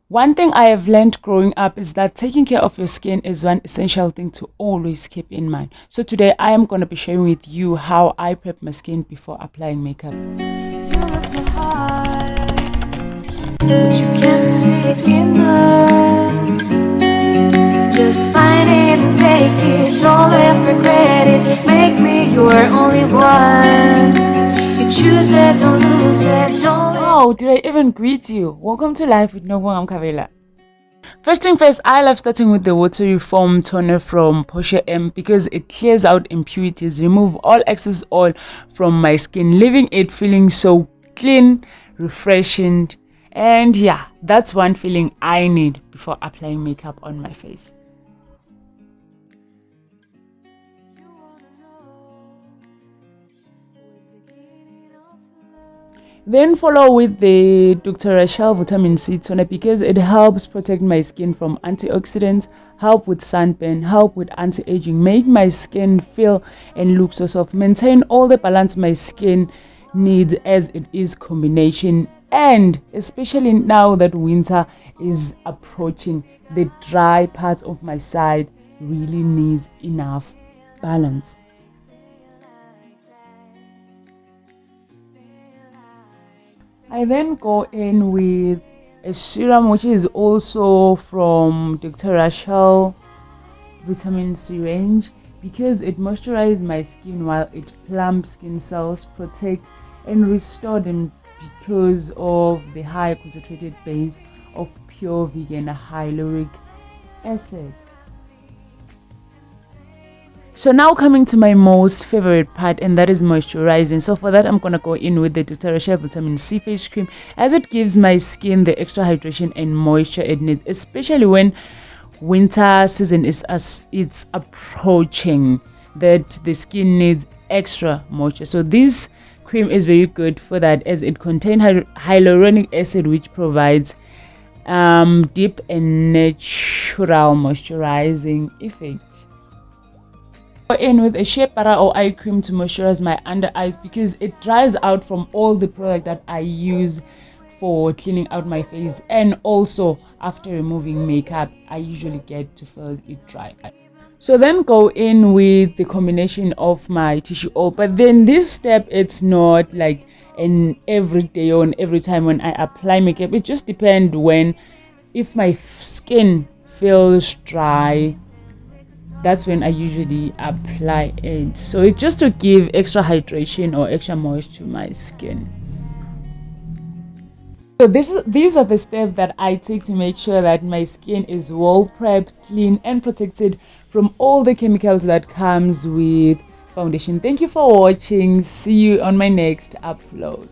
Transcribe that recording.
One thing I have learned growing up is that taking care of your skin is one essential thing to always keep in mind. So today I am going to be sharing with you how I prep my skin before applying makeup. You look so hot, but you can't see it enough. Just find it and take it, don't ever regret it. Make me your only one. You choose it, don't lose it, don't. Oh, did I even greet you? Welcome to Life with Nokubongah Mkhabela. First thing first, I love starting with the watery foam toner from Portia because it clears out impurities, remove all excess oil from my skin, leaving it feeling so clean, refreshing, and yeah, that's one feeling I need before applying makeup on my face. Then follow with the Dr. Rashel vitamin C toner because it helps protect my skin from antioxidants, help with sunburn, help with anti-aging, make my skin feel and look so soft, maintain all the balance my skin needs as it is combination, and especially now that winter is approaching, the dry parts of my side really needs enough balance. I then go in with a serum which is also from Dr. Rashel vitamin C range because it moisturizes my skin while it plumps skin cells, protect and restore them because of the high concentrated base of pure vegan hyaluronic acid. So now coming to my most favorite part, and that is moisturizing. So for that, I'm going to go in with the Dr. Rashel vitamin C face cream as it gives my skin the extra hydration and moisture it needs, especially when winter season is as it's approaching, that the skin needs extra moisture. So this cream is very good for that as it contains hyaluronic acid, which provides deep and natural moisturizing effect. In with a shea butter or eye cream to moisturize my under eyes because it dries out from all the product that I use for cleaning out my face, and also after removing makeup I usually get to feel it dry. So then go in with the combination of my tissue oil, but then this step it's not like an everyday or every time when I apply makeup. It just depends when, if my skin feels dry, that's when I usually apply it. So it's just to give extra hydration or extra moisture to my skin. So these are the steps that I take to make sure that my skin is well prepped, clean and protected from all the chemicals that comes with foundation. Thank you for watching. See you on my next upload.